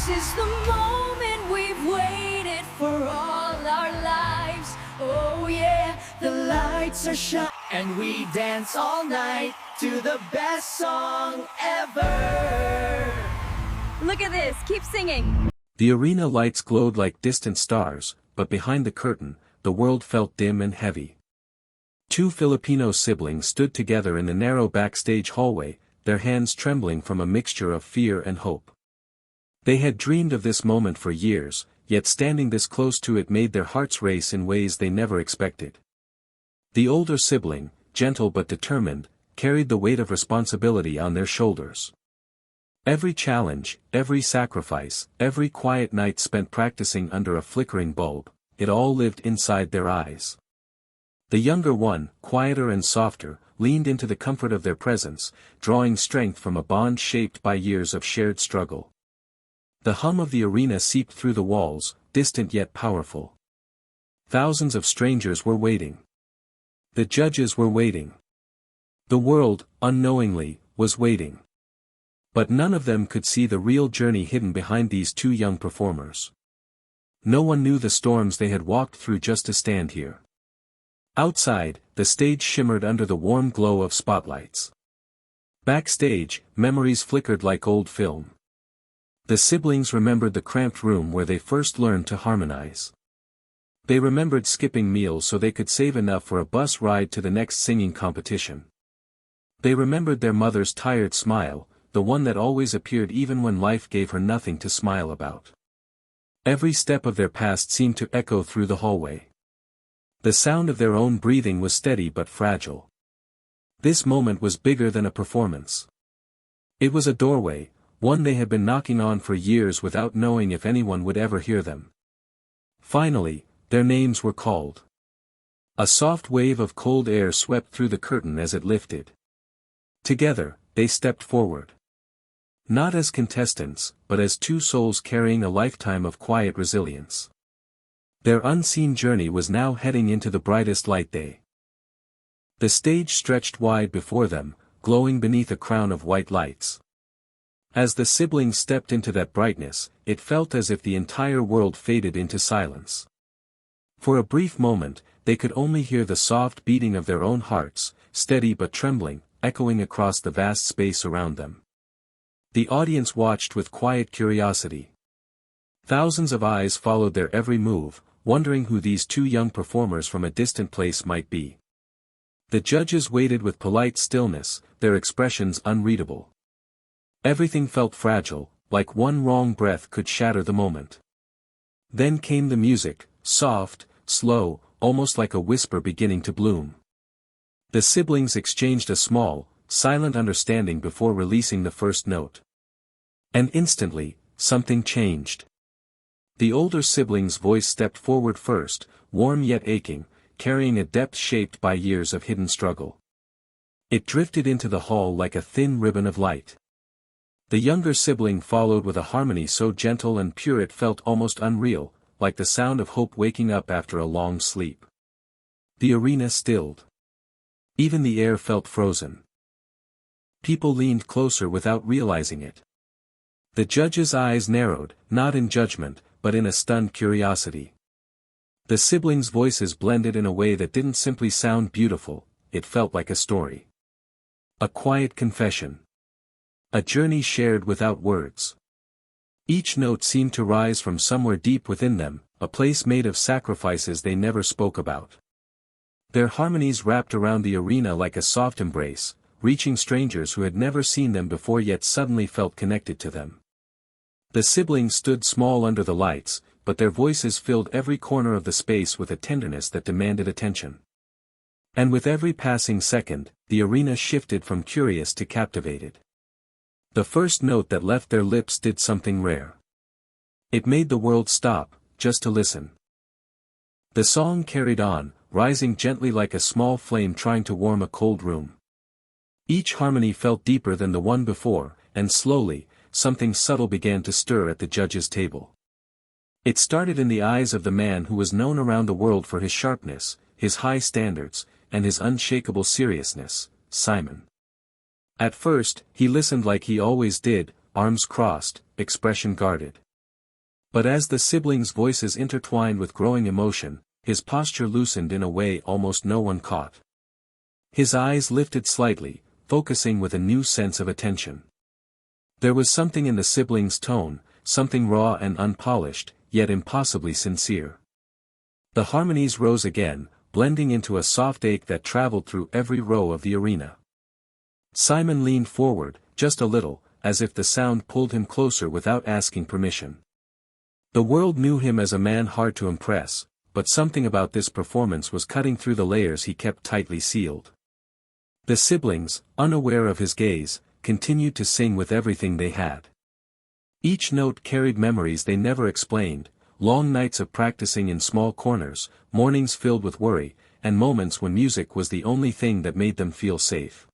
This is the moment we've waited for all our lives. Oh yeah, the lights are shining and we dance all night to the best song ever. Look at this, keep singing. The arena lights glowed like distant stars, but behind the curtain, the world felt dim and heavy. Two Filipino siblings stood together in the narrow backstage hallway, their hands trembling from a mixture of fear and hope. They had dreamed of this moment for years, yet standing this close to it made their hearts race in ways they never expected. The older sibling, gentle but determined, carried the weight of responsibility on their shoulders. Every challenge, every sacrifice, every quiet night spent practicing under a flickering bulb, it all lived inside their eyes. The younger one, quieter and softer, leaned into the comfort of their presence, drawing strength from a bond shaped by years of shared struggle. The hum of the arena seeped through the walls, distant yet powerful. Thousands of strangers were waiting. The judges were waiting. The world, unknowingly, was waiting. But none of them could see the real journey hidden behind these two young performers. No one knew the storms they had walked through just to stand here. Outside, the stage shimmered under the warm glow of spotlights. Backstage, memories flickered like old film. The siblings remembered the cramped room where they first learned to harmonize. They remembered skipping meals so they could save enough for a bus ride to the next singing competition. They remembered their mother's tired smile, the one that always appeared even when life gave her nothing to smile about. Every step of their past seemed to echo through the hallway. The sound of their own breathing was steady but fragile. This moment was bigger than a performance. It was a doorway, one they had been knocking on for years without knowing if anyone would ever hear them. Finally, their names were called. A soft wave of cold air swept through the curtain as it lifted. Together, they stepped forward. Not as contestants, but as two souls carrying a lifetime of quiet resilience. Their unseen journey was now heading into the brightest light day. The stage stretched wide before them, glowing beneath a crown of white lights. As the siblings stepped into that brightness, it felt as if the entire world faded into silence. For a brief moment, they could only hear the soft beating of their own hearts, steady but trembling, echoing across the vast space around them. The audience watched with quiet curiosity. Thousands of eyes followed their every move, wondering who these two young performers from a distant place might be. The judges waited with polite stillness, their expressions unreadable. Everything felt fragile, like one wrong breath could shatter the moment. Then came the music, soft, slow, almost like a whisper beginning to bloom. The siblings exchanged a small, silent understanding before releasing the first note. And instantly, something changed. The older sibling's voice stepped forward first, warm yet aching, carrying a depth shaped by years of hidden struggle. It drifted into the hall like a thin ribbon of light. The younger sibling followed with a harmony so gentle and pure it felt almost unreal, like the sound of hope waking up after a long sleep. The arena stilled. Even the air felt frozen. People leaned closer without realizing it. The judge's eyes narrowed, not in judgment, but in a stunned curiosity. The siblings' voices blended in a way that didn't simply sound beautiful, it felt like a story. A quiet confession. A journey shared without words. Each note seemed to rise from somewhere deep within them, a place made of sacrifices they never spoke about. Their harmonies wrapped around the arena like a soft embrace, reaching strangers who had never seen them before yet suddenly felt connected to them. The siblings stood small under the lights, but their voices filled every corner of the space with a tenderness that demanded attention. And with every passing second, the arena shifted from curious to captivated. The first note that left their lips did something rare. It made the world stop, just to listen. The song carried on, rising gently like a small flame trying to warm a cold room. Each harmony felt deeper than the one before, and slowly, something subtle began to stir at the judges' table. It started in the eyes of the man who was known around the world for his sharpness, his high standards, and his unshakable seriousness, Simon. At first, he listened like he always did, arms crossed, expression guarded. But as the siblings' voices intertwined with growing emotion, his posture loosened in a way almost no one caught. His eyes lifted slightly, focusing with a new sense of attention. There was something in the siblings' tone, something raw and unpolished, yet impossibly sincere. The harmonies rose again, blending into a soft ache that traveled through every row of the arena. Simon leaned forward, just a little, as if the sound pulled him closer without asking permission. The world knew him as a man hard to impress, but something about this performance was cutting through the layers he kept tightly sealed. The siblings, unaware of his gaze, continued to sing with everything they had. Each note carried memories they never explained, long nights of practicing in small corners, mornings filled with worry, and moments when music was the only thing that made them feel safe.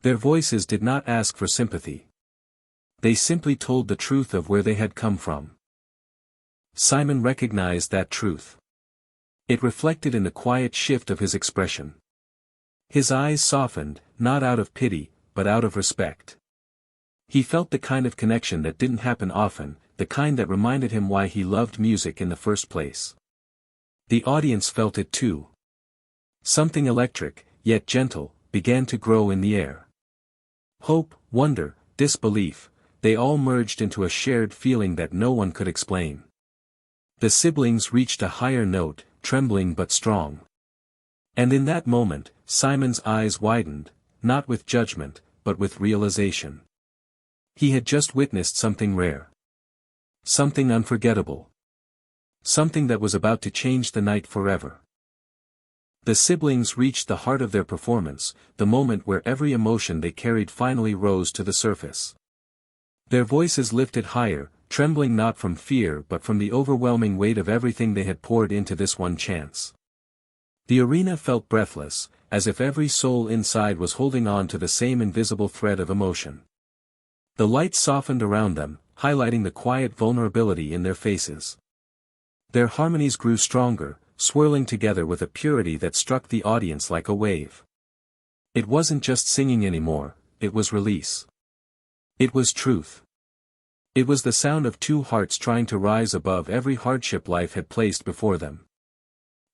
Their voices did not ask for sympathy. They simply told the truth of where they had come from. Simon recognized that truth. It reflected in the quiet shift of his expression. His eyes softened, not out of pity, but out of respect. He felt the kind of connection that didn't happen often, the kind that reminded him why he loved music in the first place. The audience felt it too. Something electric, yet gentle, began to grow in the air. Hope, wonder, disbelief, they all merged into a shared feeling that no one could explain. The siblings reached a higher note, trembling but strong. And in that moment, Simon's eyes widened, not with judgment, but with realization. He had just witnessed something rare. Something unforgettable. Something that was about to change the night forever. The siblings reached the heart of their performance, the moment where every emotion they carried finally rose to the surface. Their voices lifted higher, trembling not from fear but from the overwhelming weight of everything they had poured into this one chance. The arena felt breathless, as if every soul inside was holding on to the same invisible thread of emotion. The lights softened around them, highlighting the quiet vulnerability in their faces. Their harmonies grew stronger, swirling together with a purity that struck the audience like a wave. It wasn't just singing anymore, it was release. It was truth. It was the sound of two hearts trying to rise above every hardship life had placed before them.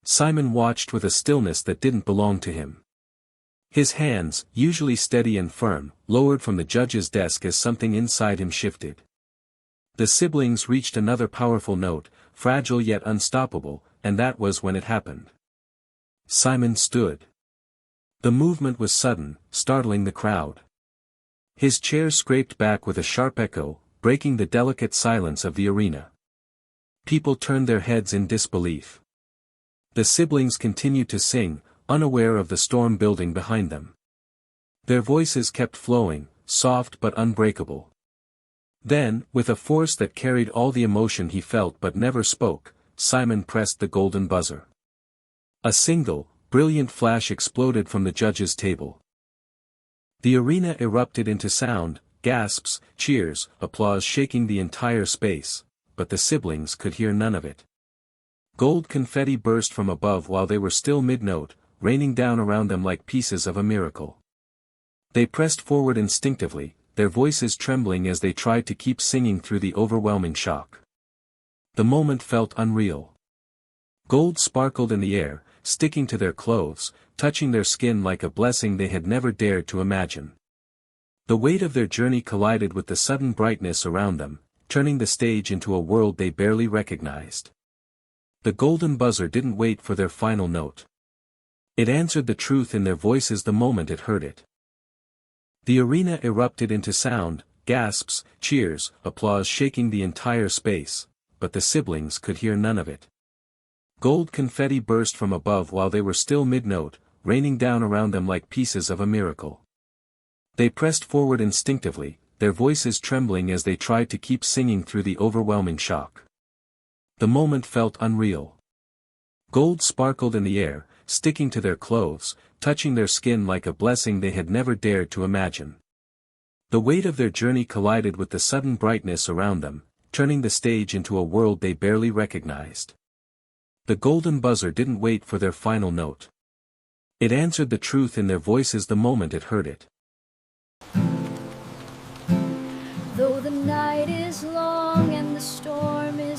Simon watched with a stillness that didn't belong to him. His hands, usually steady and firm, lowered from the judge's desk as something inside him shifted. The siblings reached another powerful note, fragile yet unstoppable, and that was when it happened. Simon stood. The movement was sudden, startling the crowd. His chair scraped back with a sharp echo, breaking the delicate silence of the arena. People turned their heads in disbelief. The siblings continued to sing, unaware of the storm building behind them. Their voices kept flowing, soft but unbreakable. Then, with a force that carried all the emotion he felt but never spoke, Simon pressed the golden buzzer. A single, brilliant flash exploded from the judge's table. The arena erupted into sound, gasps, cheers, applause shaking the entire space, but the siblings could hear none of it. Gold confetti burst from above while they were still mid-note, raining down around them like pieces of a miracle. They pressed forward instinctively, their voices trembling as they tried to keep singing through the overwhelming shock. The moment felt unreal. Gold sparkled in the air, sticking to their clothes, touching their skin like a blessing they had never dared to imagine. The weight of their journey collided with the sudden brightness around them, turning the stage into a world they barely recognized. The golden buzzer didn't wait for their final note. It answered the truth in their voices the moment it heard it. The arena erupted into sound, gasps, cheers, applause shaking the entire space, but the siblings could hear none of it. Gold confetti burst from above while they were still mid-note, raining down around them like pieces of a miracle. They pressed forward instinctively, their voices trembling as they tried to keep singing through the overwhelming shock. The moment felt unreal. Gold sparkled in the air, sticking to their clothes, touching their skin like a blessing they had never dared to imagine. The weight of their journey collided with the sudden brightness around them, turning the stage into a world they barely recognized. The golden buzzer didn't wait for their final note. It answered the truth in their voices the moment it heard it. Though the night is long and the storm is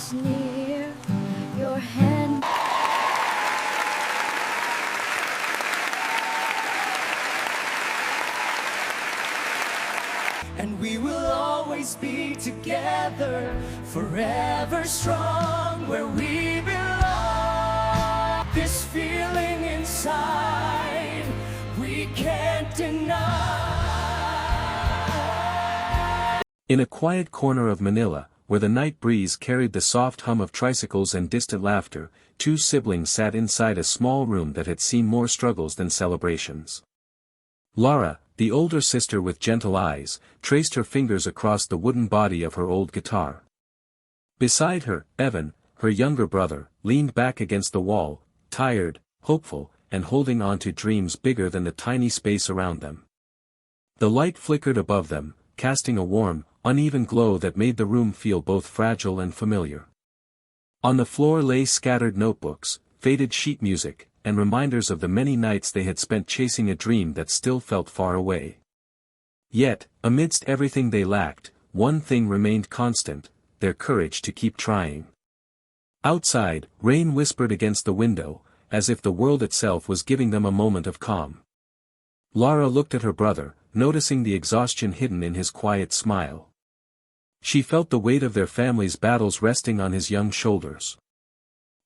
and we will always be together, forever strong where we belong. This feeling inside, we can't deny. In a quiet corner of Manila, where the night breeze carried the soft hum of tricycles and distant laughter, two siblings sat inside a small room that had seen more struggles than celebrations. Laura, the older sister with gentle eyes, traced her fingers across the wooden body of her old guitar. Beside her, Evan, her younger brother, leaned back against the wall, tired, hopeful, and holding on to dreams bigger than the tiny space around them. The light flickered above them, casting a warm, uneven glow that made the room feel both fragile and familiar. On the floor lay scattered notebooks, faded sheet music, and reminders of the many nights they had spent chasing a dream that still felt far away. Yet, amidst everything they lacked, one thing remained constant: their courage to keep trying. Outside, rain whispered against the window, as if the world itself was giving them a moment of calm. Laura looked at her brother, noticing the exhaustion hidden in his quiet smile. She felt the weight of their family's battles resting on his young shoulders.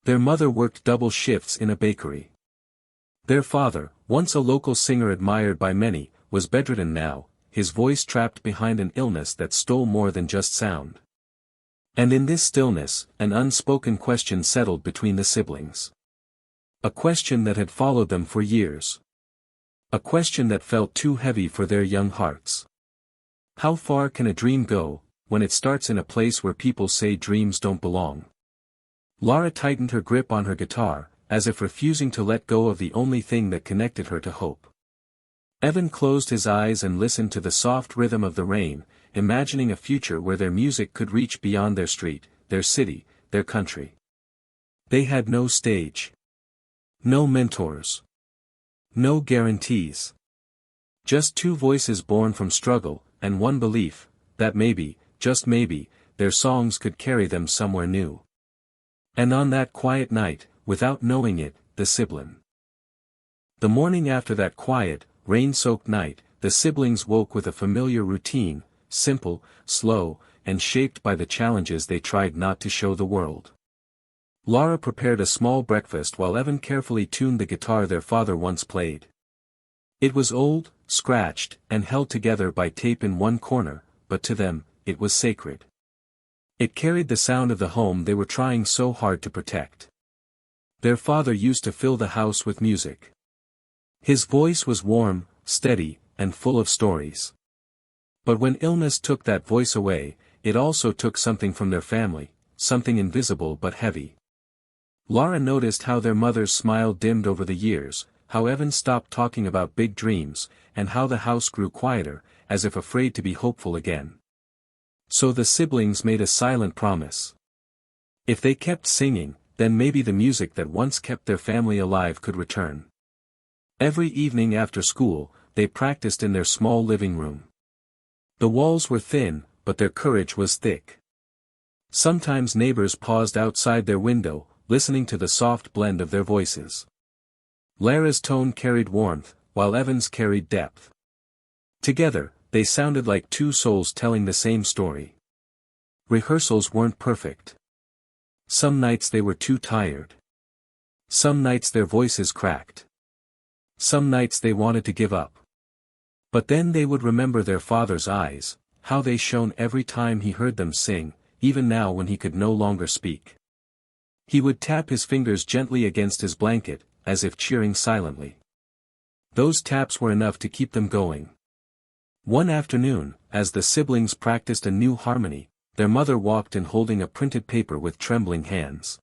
Their mother worked double shifts in a bakery. Their father, once a local singer admired by many, was bedridden now, his voice trapped behind an illness that stole more than just sound. And in this stillness, an unspoken question settled between the siblings. A question that had followed them for years. A question that felt too heavy for their young hearts. How far can a dream go, when it starts in a place where people say dreams don't belong? Laura tightened her grip on her guitar, as if refusing to let go of the only thing that connected her to hope. Evan closed his eyes and listened to the soft rhythm of the rain, imagining a future where their music could reach beyond their street, their city, their country. They had no stage. No mentors. No guarantees. Just two voices born from struggle, and one belief, that maybe, just maybe, their songs could carry them somewhere new. And on that quiet night, without knowing it, the sibling. The morning after that quiet, rain-soaked night, the siblings woke with a familiar routine, simple, slow, and shaped by the challenges they tried not to show the world. Laura prepared a small breakfast while Evan carefully tuned the guitar their father once played. It was old, scratched, and held together by tape in one corner, but to them, it was sacred. It carried the sound of the home they were trying so hard to protect. Their father used to fill the house with music. His voice was warm, steady, and full of stories. But when illness took that voice away, it also took something from their family, something invisible but heavy. Laura noticed how their mother's smile dimmed over the years, how Evan stopped talking about big dreams, and how the house grew quieter, as if afraid to be hopeful again. So the siblings made a silent promise. If they kept singing, then maybe the music that once kept their family alive could return. Every evening after school, they practiced in their small living room. The walls were thin, but their courage was thick. Sometimes neighbors paused outside their window, listening to the soft blend of their voices. Lara's tone carried warmth, while Evan's carried depth. Together, they sounded like two souls telling the same story. Rehearsals weren't perfect. Some nights they were too tired. Some nights their voices cracked. Some nights they wanted to give up. But then they would remember their father's eyes, how they shone every time he heard them sing, even now when he could no longer speak. He would tap his fingers gently against his blanket, as if cheering silently. Those taps were enough to keep them going. One afternoon, as the siblings practiced a new harmony, their mother walked in holding a printed paper with trembling hands.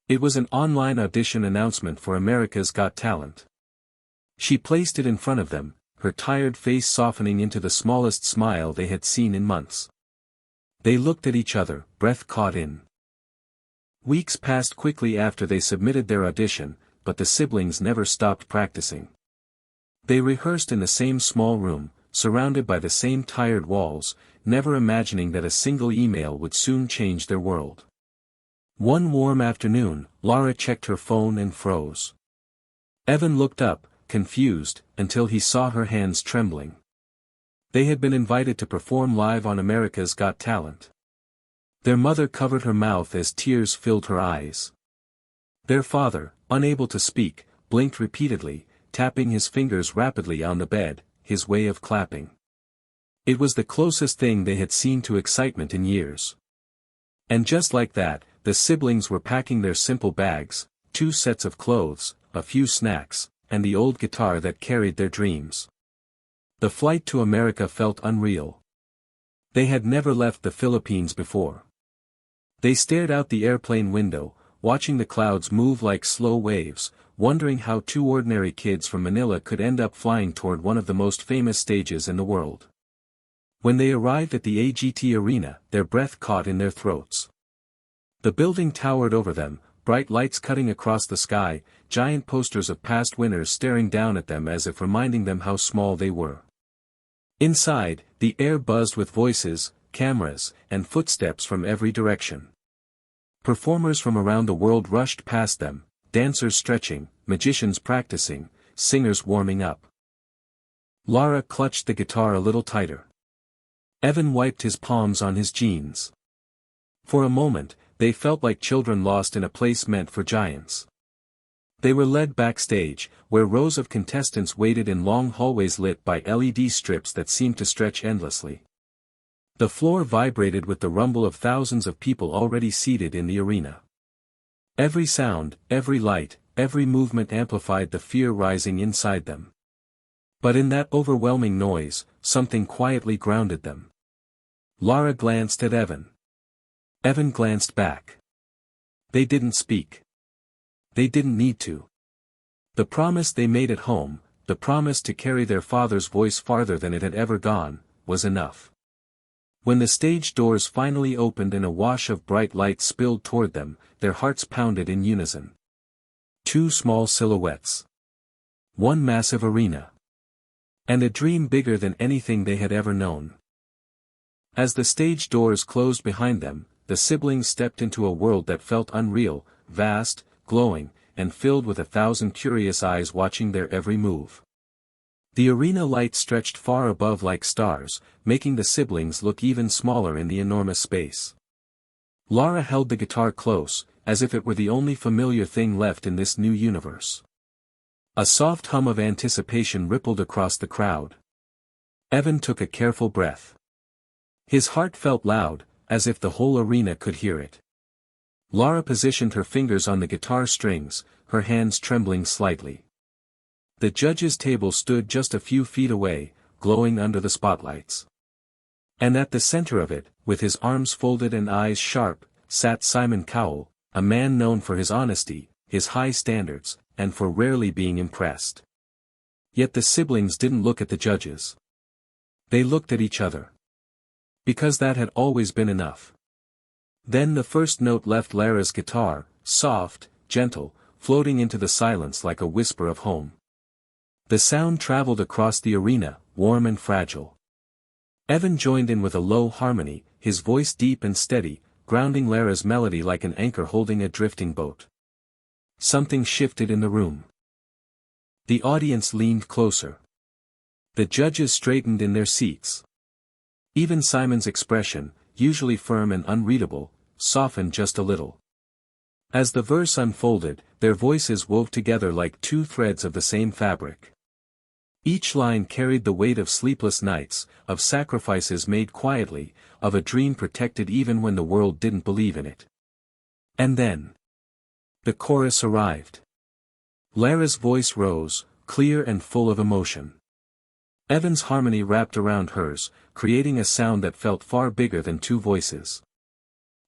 It was an online audition announcement for America's Got Talent. She placed it in front of them, her tired face softening into the smallest smile they had seen in months. They looked at each other, breath caught in. Weeks passed quickly after they submitted their audition, but the siblings never stopped practicing. They rehearsed in the same small room, surrounded by the same tired walls, never imagining that a single email would soon change their world. One warm afternoon, Laura checked her phone and froze. Evan looked up, confused, until he saw her hands trembling. They had been invited to perform live on America's Got Talent. Their mother covered her mouth as tears filled her eyes. Their father, unable to speak, blinked repeatedly, tapping his fingers rapidly on the bed, his way of clapping. It was the closest thing they had seen to excitement in years. And just like that, the siblings were packing their simple bags, 2 sets of clothes, a few snacks, and the old guitar that carried their dreams. The flight to America felt unreal. They had never left the Philippines before. They stared out the airplane window, watching the clouds move like slow waves, wondering how 2 ordinary kids from Manila could end up flying toward one of the most famous stages in the world. When they arrived at the AGT arena, their breath caught in their throats. The building towered over them, bright lights cutting across the sky, giant posters of past winners staring down at them as if reminding them how small they were. Inside, the air buzzed with voices, cameras, and footsteps from every direction. Performers from around the world rushed past them, dancers stretching, magicians practicing, singers warming up. Lara clutched the guitar a little tighter. Evan wiped his palms on his jeans. For a moment, they felt like children lost in a place meant for giants. They were led backstage, where rows of contestants waited in long hallways lit by LED strips that seemed to stretch endlessly. The floor vibrated with the rumble of thousands of people already seated in the arena. Every sound, every light, every movement amplified the fear rising inside them. But in that overwhelming noise, something quietly grounded them. Lara glanced at Evan. Evan glanced back. They didn't speak. They didn't need to. The promise they made at home, the promise to carry their father's voice farther than it had ever gone, was enough. When the stage doors finally opened and a wash of bright light spilled toward them, their hearts pounded in unison. 2 small silhouettes. 1 massive arena. And a dream bigger than anything they had ever known. As the stage doors closed behind them, the siblings stepped into a world that felt unreal, vast, glowing, and filled with 1,000 curious eyes watching their every move. The arena light stretched far above like stars, making the siblings look even smaller in the enormous space. Lara held the guitar close, as if it were the only familiar thing left in this new universe. A soft hum of anticipation rippled across the crowd. Evan took a careful breath. His heart felt loud, as if the whole arena could hear it. Lara positioned her fingers on the guitar strings, her hands trembling slightly. The judges' table stood just a few feet away, glowing under the spotlights. And at the center of it, with his arms folded and eyes sharp, sat Simon Cowell, a man known for his honesty, his high standards, and for rarely being impressed. Yet the siblings didn't look at the judges. They looked at each other. Because that had always been enough. Then the first note left Lara's guitar, soft, gentle, floating into the silence like a whisper of home. The sound traveled across the arena, warm and fragile. Evan joined in with a low harmony, his voice deep and steady, grounding Lara's melody like an anchor holding a drifting boat. Something shifted in the room. The audience leaned closer. The judges straightened in their seats. Even Simon's expression, usually firm and unreadable, softened just a little. As the verse unfolded, their voices wove together like 2 threads of the same fabric. Each line carried the weight of sleepless nights, of sacrifices made quietly, of a dream protected even when the world didn't believe in it. And then, the chorus arrived. Lara's voice rose, clear and full of emotion. Evan's harmony wrapped around hers, creating a sound that felt far bigger than 2 voices.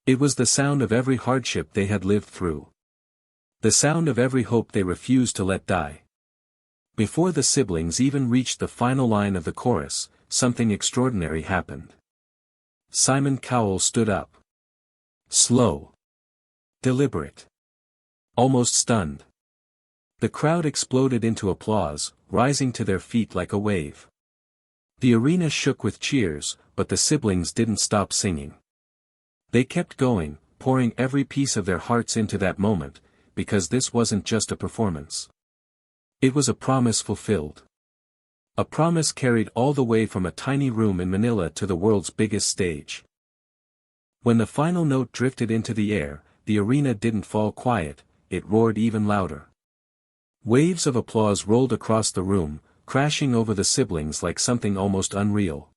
It was the sound of every hardship they had lived through. The sound of every hope they refused to let die. Before the siblings even reached the final line of the chorus, something extraordinary happened. Simon Cowell stood up. Slow. Deliberate. Almost stunned. The crowd exploded into applause, rising to their feet like a wave. The arena shook with cheers, but the siblings didn't stop singing. They kept going, pouring every piece of their hearts into that moment, because this wasn't just a performance. It was a promise fulfilled. A promise carried all the way from a tiny room in Manila to the world's biggest stage. When the final note drifted into the air, the arena didn't fall quiet, it roared even louder. Waves of applause rolled across the room, crashing over the siblings like something almost unreal.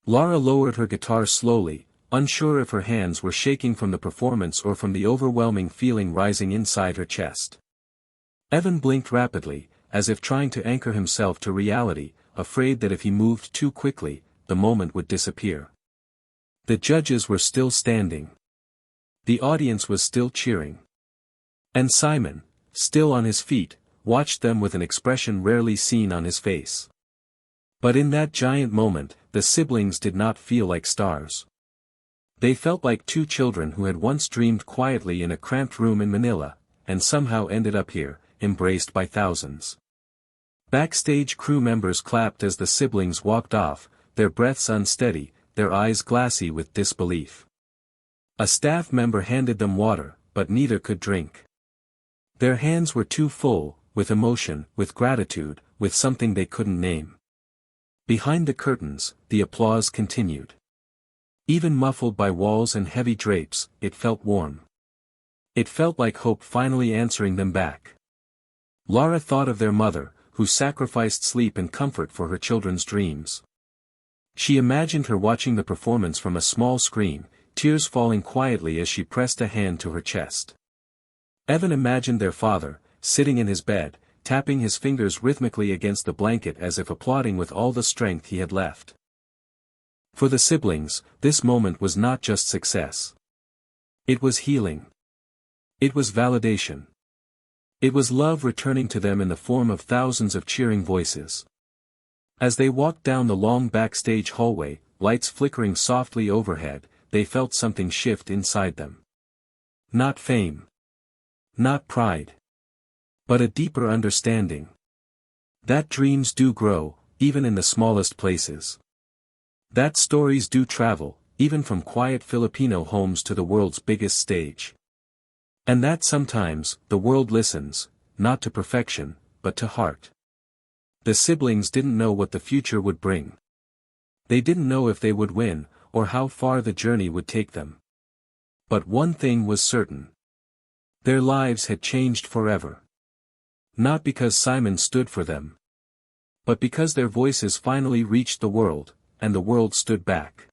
Lara lowered her guitar slowly, unsure if her hands were shaking from the performance or from the overwhelming feeling rising inside her chest. Evan blinked rapidly, as if trying to anchor himself to reality, afraid that if he moved too quickly, the moment would disappear. The judges were still standing. The audience was still cheering. And Simon, still on his feet, watched them with an expression rarely seen on his face. But in that giant moment, the siblings did not feel like stars. They felt like two children who had once dreamed quietly in a cramped room in Manila, and somehow ended up here, embraced by thousands. Backstage crew members clapped as the siblings walked off, their breaths unsteady, their eyes glassy with disbelief. A staff member handed them water, but neither could drink. Their hands were too full, with emotion, with gratitude, with something they couldn't name. Behind the curtains, the applause continued. Even muffled by walls and heavy drapes, it felt warm. It felt like hope finally answering them back. Lara thought of their mother, who sacrificed sleep and comfort for her children's dreams. She imagined her watching the performance from a small screen, tears falling quietly as she pressed a hand to her chest. Evan imagined their father, sitting in his bed, tapping his fingers rhythmically against the blanket as if applauding with all the strength he had left. For the siblings, this moment was not just success. It was healing. It was validation. It was love returning to them in the form of thousands of cheering voices. As they walked down the long backstage hallway, lights flickering softly overhead, they felt something shift inside them. Not fame. Not pride. But a deeper understanding. That dreams do grow, even in the smallest places. That stories do travel, even from quiet Filipino homes to the world's biggest stage. And that sometimes, the world listens, not to perfection, but to heart. The siblings didn't know what the future would bring. They didn't know if they would win, or how far the journey would take them. But one thing was certain. Their lives had changed forever. Not because Simon stood for them. But because their voices finally reached the world, and the world stood back.